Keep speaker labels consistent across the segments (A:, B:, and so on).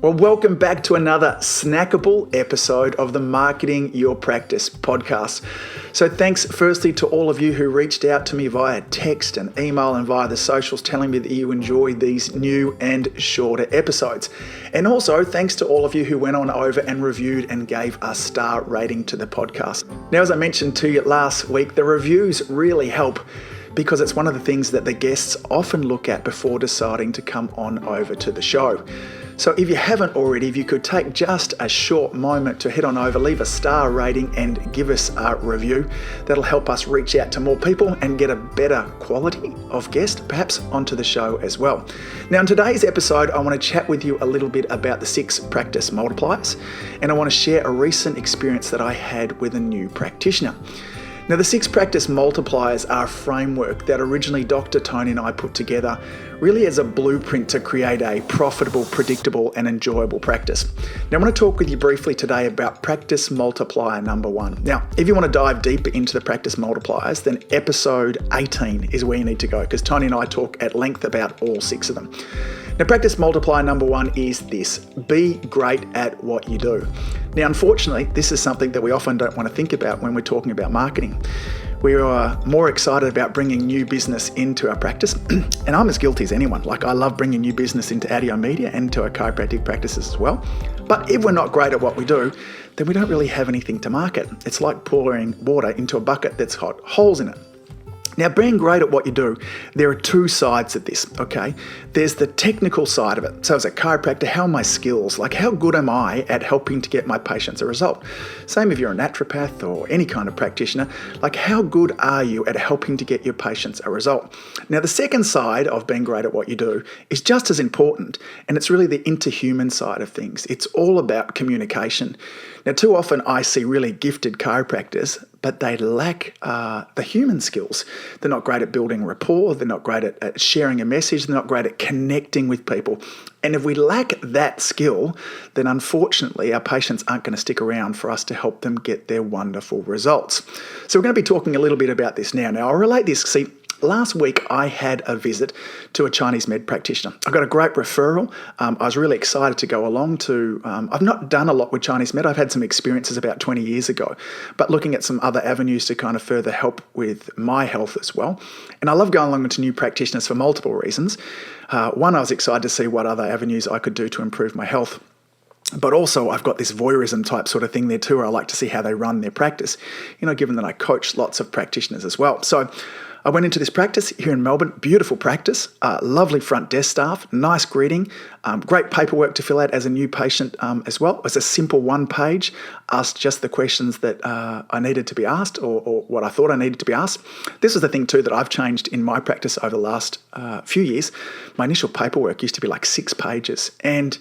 A: Well, welcome back to another snackable episode of the Marketing Your Practice podcast. So thanks firstly to all of you who reached out to me via text and email and via the socials telling me that you enjoy these new and shorter episodes. And also thanks to all of you who went on over and reviewed and gave a star rating to the podcast. Now, as I mentioned to you last week, the reviews really help because it's one of the things that the guests often look at before deciding to come on over to the show. So if you haven't already, if you could take just a short moment to head on over, leave a star rating and give us a review, that'll help us reach out to more people and get a better quality of guest, perhaps onto the show as well. Now in today's episode, I want to chat with you a little bit about the 6 practice multipliers, and I want to share a recent experience that I had with a new practitioner. Now, the 6 practice multipliers are a framework that originally Dr. Tony and I put together really as a blueprint to create a profitable, predictable, and enjoyable practice. Now, I want to talk with you briefly today about practice multiplier number 1. Now, if you want to dive deeper into the practice multipliers, then episode 18 is where you need to go because Tony and I talk at length about all 6 of them. Now, practice multiplier number 1 is this: be great at what you do. Now, unfortunately, this is something that we often don't want to think about when we're talking about marketing. We are more excited about bringing new business into our practice, and I'm as guilty as anyone. Like, I love bringing new business into audio media and into our chiropractic practices as well. But if we're not great at what we do, then we don't really have anything to market. It's like pouring water into a bucket that's got holes in it. Now, being great at what you do, there are 2 sides of this, okay? There's the technical side of it. So as a chiropractor, how are my skills? Like, how good am I at helping to get my patients a result? Same if you're a naturopath or any kind of practitioner, like, how good are you at helping to get your patients a result? Now, the second side of being great at what you do is just as important, and it's really the interhuman side of things. It's all about communication. Now, too often I see really gifted chiropractors, but they lack the human skills. They're not great at building rapport. They're not great at sharing a message. They're not great at connecting with people. And if we lack that skill, then unfortunately our patients aren't going to stick around for us to help them get their wonderful results. So we're going to be talking a little bit about this now. Now, I'll relate this. See, last week, I had a visit to a Chinese Med Practitioner. I got a great referral. I was really excited to go along to, I've not done a lot with Chinese Med. I've had some experiences about 20 years ago, but looking at some other avenues to kind of further help with my health as well. And I love going along to new practitioners for multiple reasons. One, I was excited to see what other avenues I could do to improve my health. But also I've got this voyeurism type sort of thing there too, where I like to see how they run their practice, given that I coach lots of practitioners as well. So I went into this practice here in Melbourne, beautiful practice, lovely front desk staff, nice greeting, great paperwork to fill out as a new patient as well. It was a simple 1-page, asked just the questions that I needed to be asked or what I thought I needed to be asked. This is the thing too that I've changed in my practice over the last few years. My initial paperwork used to be like 6 pages, and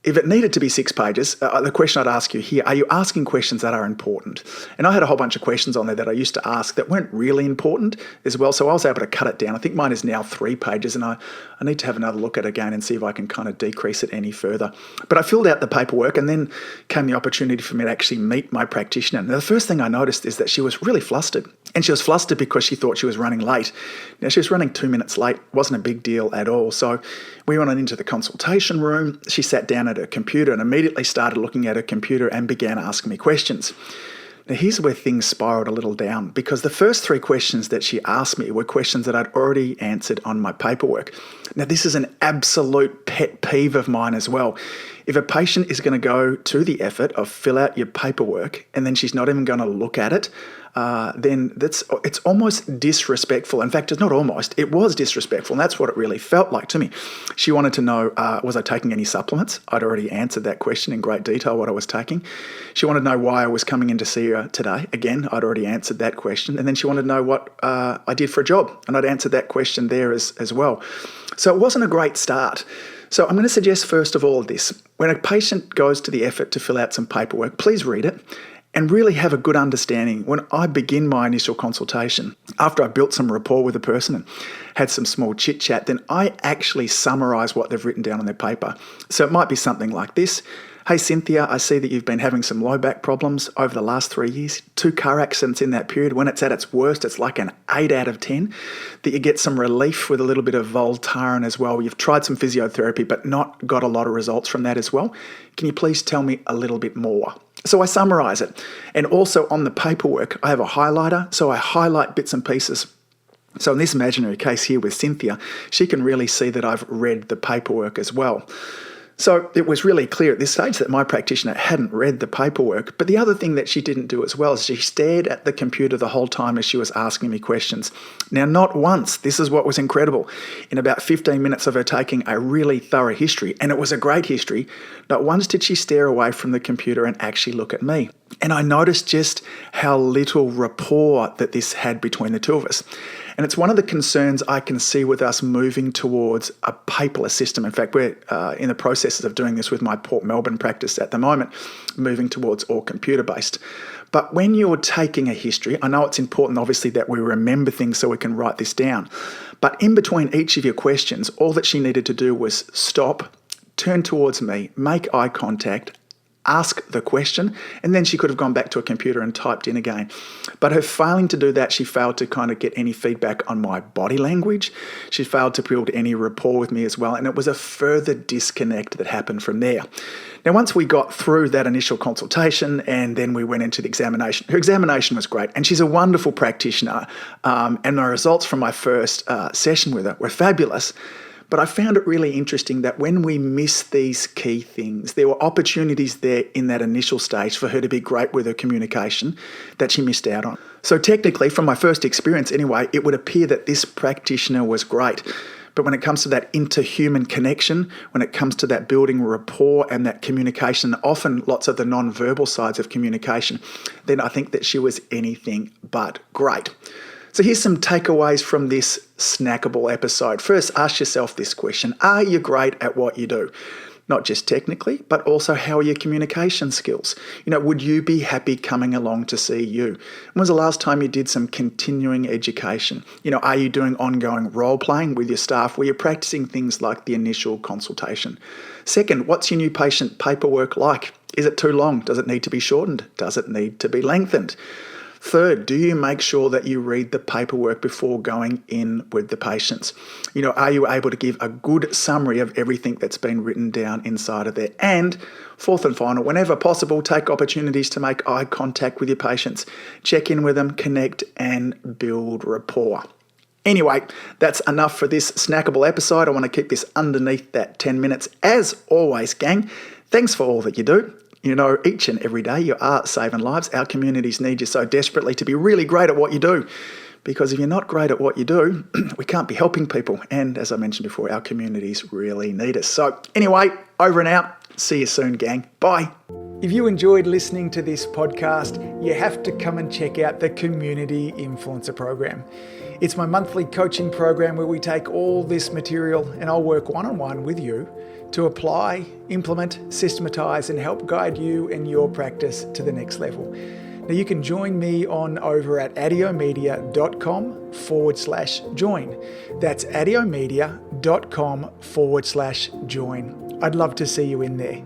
A: if it needed to be 6 pages, the question I'd ask you here, are you asking questions that are important? And I had a whole bunch of questions on there that I used to ask that weren't really important as well, so I was able to cut it down. I think mine is now 3 pages, and I need to have another look at it again and see if I can kind of decrease it any further. But I filled out the paperwork, and then came the opportunity for me to actually meet my practitioner. Now, the first thing I noticed is that she was really flustered. And she was flustered because she thought she was running late. Now, she was running 2 minutes late. Wasn't a big deal at all. So we went on into the consultation room. She sat down at her computer and immediately started looking at her computer and began asking me questions. Now, here's where things spiraled a little down, because the first 3 questions that she asked me were questions that I'd already answered on my paperwork. Now, this is an absolute pet peeve of mine as well. If a patient is going to go to the effort of fill out your paperwork and then she's not even going to look at it, then it's almost disrespectful. In fact, it's not almost, it was disrespectful, and that's what it really felt like to me. She wanted to know, was I taking any supplements? I'd already answered that question in great detail, what I was taking. She wanted to know why I was coming in to see her today. Again, I'd already answered that question. And then she wanted to know what I did for a job, and I'd answered that question there as well. So it wasn't a great start. So I'm going to suggest first of all this: when a patient goes to the effort to fill out some paperwork, please read it. and really have a good understanding when I begin my initial consultation. After I built some rapport with a person and had some small chit chat, then I actually summarize what they've written down on their paper. So it might be something like this. Hey Cynthia, I see that you've been having some low back problems over the last 3 years, 2 car accidents in that period. When it's at its worst, it's like an 8 out of 10. That you get some relief with a little bit of Voltaren as well. You've tried some physiotherapy, but not got a lot of results from that as well. Can you please tell me a little bit more? So I summarize it. And also on the paperwork, I have a highlighter, so I highlight bits and pieces. So in this imaginary case here with Cynthia, she can really see that I've read the paperwork as well. So it was really clear at this stage that my practitioner hadn't read the paperwork. But the other thing that she didn't do as well is she stared at the computer the whole time as she was asking me questions. Now, not once, this is what was incredible, in about 15 minutes of her taking a really thorough history, and it was a great history, not once did she stare away from the computer and actually look at me. And I noticed just how little rapport that this had between the two of us. And it's one of the concerns I can see with us moving towards a paperless system. In fact, we're in the processes of doing this with my Port Melbourne practice at the moment, moving towards all computer-based. But when you're taking a history, I know it's important, obviously, that we remember things so we can write this down. But in between each of your questions, all that she needed to do was stop, turn towards me, make eye contact, ask the question, and then she could have gone back to a computer and typed in again. But her failing to do that, she failed to kind of get any feedback on my body language. She failed to build any rapport with me as well, and it was a further disconnect that happened from there. Now, once we got through that initial consultation and then we went into the examination, her examination was great, and she's a wonderful practitioner, and my results from my first session with her were fabulous. But I found it really interesting that when we missed these key things, there were opportunities there in that initial stage for her to be great with her communication that she missed out on. So technically, from my first experience anyway, it would appear that this practitioner was great. But when it comes to that interhuman connection, when it comes to that building rapport and that communication, often lots of the non-verbal sides of communication, then I think that she was anything but great. So here's some takeaways from this snackable episode. First, ask yourself this question. Are you great at what you do? Not just technically, but also how are your communication skills? Would you be happy coming along to see you? When was the last time you did some continuing education? Are you doing ongoing role playing with your staff where you're practicing things like the initial consultation? Second, what's your new patient paperwork like? Is it too long? Does it need to be shortened? Does it need to be lengthened? Third, do you make sure that you read the paperwork before going in with the patients? Are you able to give a good summary of everything that's been written down inside of there? And fourth and final, whenever possible, take opportunities to make eye contact with your patients. Check in with them, connect, and build rapport. Anyway, that's enough for this snackable episode. I want to keep this underneath that 10 minutes. As always, gang, thanks for all that you do. Each and every day you are saving lives. Our communities need you so desperately to be really great at what you do. Because if you're not great at what you do, we can't be helping people. And as I mentioned before, our communities really need us. So anyway, over and out. See you soon, gang. Bye. If you enjoyed listening to this podcast, you have to come and check out the Community Influencer Program. It's my monthly coaching program where we take all this material and I'll work one-on-one with you to apply, implement, systematize, and help guide you and your practice to the next level. Now you can join me on over at adiomedia.com/join. That's adiomedia.com/join. I'd love to see you in there.